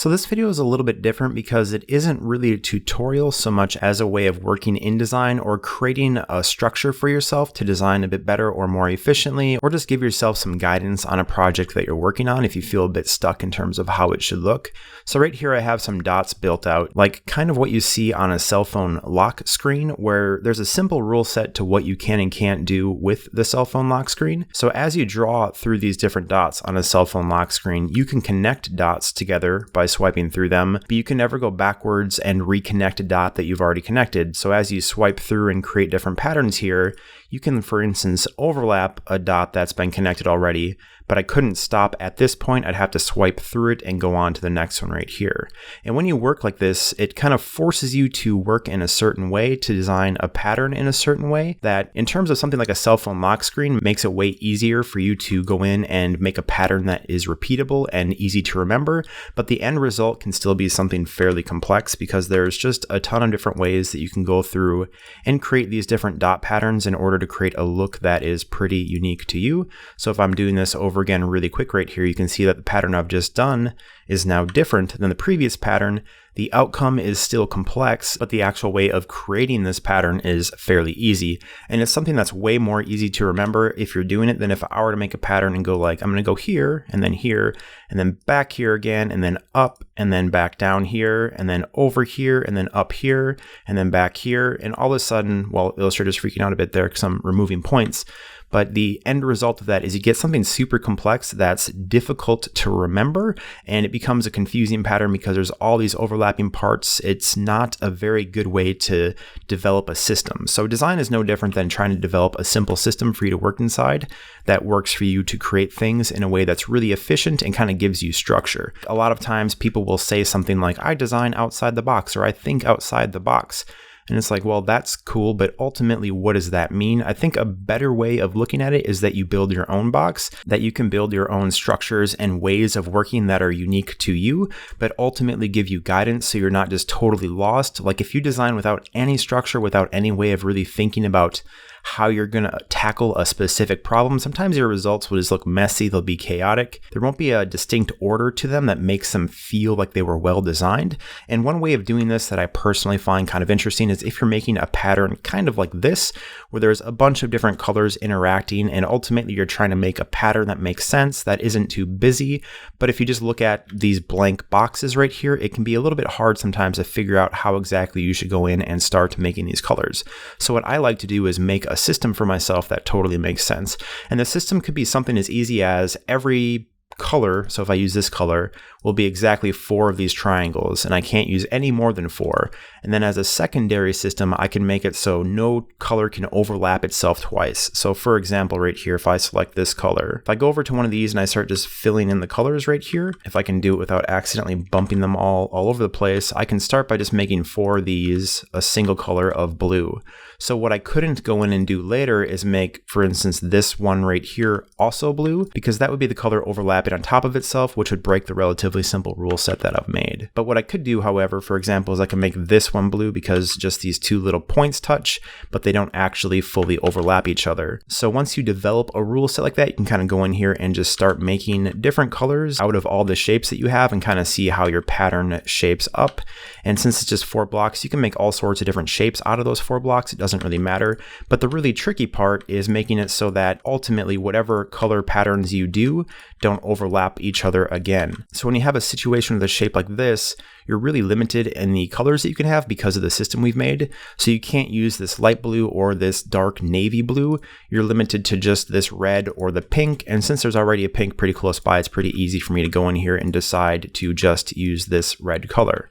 So this video is a little bit different because it isn't really a tutorial so much as a way of working in design or creating a structure for yourself to design a bit better or more efficiently, or just give yourself some guidance on a project that you're working on if you feel a bit stuck in terms of how it should look. So right here I have some dots built out, like kind of what you see on a cell phone lock screen, where there's a simple rule set to what you can and can't do with the cell phone lock screen. So as you draw through these different dots on a cell phone lock screen, you can connect dots together by swiping through them, but you can never go backwards and reconnect a dot that you've already connected. So as you swipe through and create different patterns here, you can, for instance, overlap a dot that's been connected already, but I couldn't stop at this point. I'd have to swipe through it and go on to the next one right here. And when you work like this, it kind of forces you to work in a certain way, to design a pattern in a certain way that, in terms of something like a cell phone lock screen, makes it way easier for you to go in and make a pattern that is repeatable and easy to remember. But the end result can still be something fairly complex because there's just a ton of different ways that you can go through and create these different dot patterns in order to create a look that is pretty unique to you. So if I'm doing this over again really quick right here, you can see that the pattern I've just done is now different than the previous pattern. The outcome is still complex, but the actual way of creating this pattern is fairly easy. And it's something that's way more easy to remember if you're doing it than if I were to make a pattern and go like, I'm going to go here, and then back here again, and then up, and then back down here, and then over here, and then up here, and then back here. And all of a sudden, well, Illustrator's freaking out a bit there because I'm removing points. But the end result of that is you get something super complex that's difficult to remember, and it becomes a confusing pattern because there's all these overlapping parts. It's not a very good way to develop a system. So design is no different than trying to develop a simple system for you to work inside that works for you to create things in a way that's really efficient and kind of gives you structure. A lot of times people will say something like, I design outside the box, or I think outside the box. And it's like, well, that's cool, but ultimately, what does that mean? I think a better way of looking at it is that you build your own box, that you can build your own structures and ways of working that are unique to you, but ultimately give you guidance so you're not just totally lost. Like if you design without any structure, without any way of really thinking about how you're going to tackle a specific problem, sometimes your results will just look messy, they'll be chaotic. There won't be a distinct order to them that makes them feel like they were well designed. And one way of doing this that I personally find kind of interesting is if you're making a pattern kind of like this, where there's a bunch of different colors interacting, and ultimately you're trying to make a pattern that makes sense, that isn't too busy. But if you just look at these blank boxes right here, it can be a little bit hard sometimes to figure out how exactly you should go in and start making these colors. So what I like to do is make a system for myself that totally makes sense. And the system could be something as easy as every color, so if I use this color, will be exactly 4 of these triangles, and I can't use any more than 4. And then as a secondary system, I can make it so no color can overlap itself twice. So for example, right here, if I select this color, if I go over to one of these and I start just filling in the colors right here, if I can do it without accidentally bumping them all over the place, I can start by just making 4 of these a single color of blue. So what I couldn't go in and do later is make, for instance, this one right here also blue, because that would be the color overlapping on top of itself, which would break the relatively simple rule set that I've made. But what I could do, however, for example, is I can make this one blue because just these 2 little points touch, but they don't actually fully overlap each other. So once you develop a rule set like that, you can kind of go in here and just start making different colors out of all the shapes that you have and kind of see how your pattern shapes up. And since it's just 4 blocks, you can make all sorts of different shapes out of those 4 blocks. It doesn't really matter. But the really tricky part is making it so that ultimately whatever color patterns you do don't overlap each other again. So when you have a situation with a shape like this, you're really limited in the colors that you can have because of the system we've made. So you can't use this light blue or this dark navy blue. You're limited to just this red or the pink. And since there's already a pink pretty close by, it's pretty easy for me to go in here and decide to just use this red color.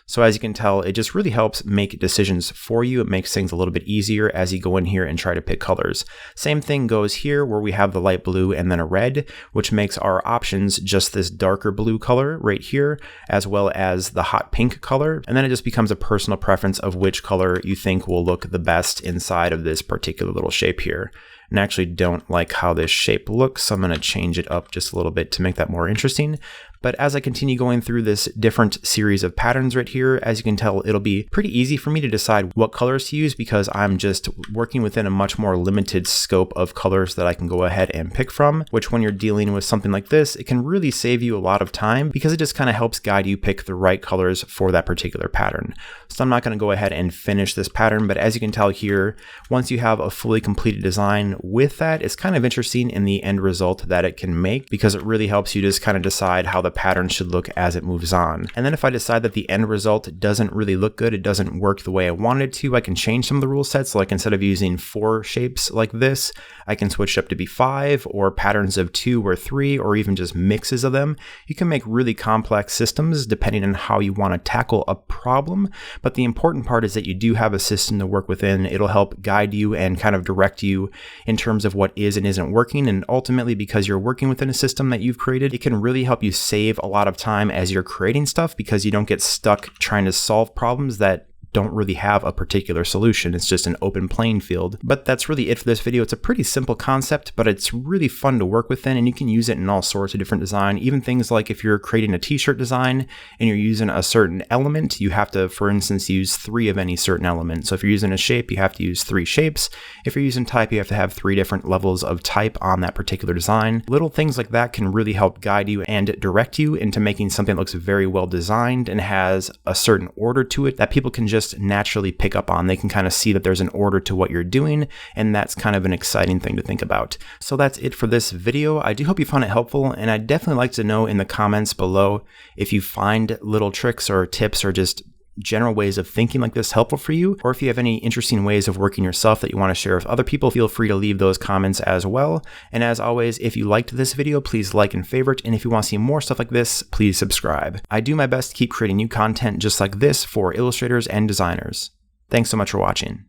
So as you can tell, it just really helps make decisions for you. It makes things a little bit easier as you go in here and try to pick colors. Same thing goes here where we have the light blue and then a red, which makes our options just this darker blue color right here, as well as the hot pink color. And then it just becomes a personal preference of which color you think will look the best inside of this particular little shape here. And I actually don't like how this shape looks, so I'm going to change it up just a little bit to make that more interesting. But as I continue going through this different series of patterns right here, as you can tell, it'll be pretty easy for me to decide what colors to use because I'm just working within a much more limited scope of colors that I can go ahead and pick from, which when you're dealing with something like this, it can really save you a lot of time because it just kind of helps guide you pick the right colors for that particular pattern. So I'm not going to go ahead and finish this pattern, but as you can tell here, once you have a fully completed design with that, it's kind of interesting in the end result that it can make because it really helps you just kind of decide how the pattern should look as it moves on. And then if I decide that the end result doesn't really look good, it doesn't work the way I wanted it to, I can change some of the rule sets. So like instead of using 4 shapes like this, I can switch it up to be 5 or patterns of 2 or 3 or even just mixes of them. You can make really complex systems depending on how you want to tackle a problem. But the important part is that you do have a system to work within. It'll help guide you and kind of direct you in terms of what is and isn't working. And ultimately, because you're working within a system that you've created, it can really help you save a lot of time as you're creating stuff because you don't get stuck trying to solve problems that don't really have a particular solution. It's just an open playing field. But that's really it for this video. It's a pretty simple concept, but it's really fun to work within and you can use it in all sorts of different design. Even things like if you're creating a t-shirt design and you're using a certain element, you have to, for instance, use 3 of any certain element. So if you're using a shape, you have to use 3 shapes. If you're using type, you have to have 3 different levels of type on that particular design. Little things like that can really help guide you and direct you into making something that looks very well designed and has a certain order to it that people can just naturally pick up on. They can kind of see that there's an order to what you're doing, and that's kind of an exciting thing to think about. So that's it for this video. I do hope you found it helpful, and I'd definitely like to know in the comments below if you find little tricks or tips or just general ways of thinking like this helpful for you, or if you have any interesting ways of working yourself that you want to share with other people, feel free to leave those comments as well. And as always, if you liked this video, please like and favorite, and if you want to see more stuff like this, please subscribe. I do my best to keep creating new content just like this for illustrators and designers. Thanks so much for watching.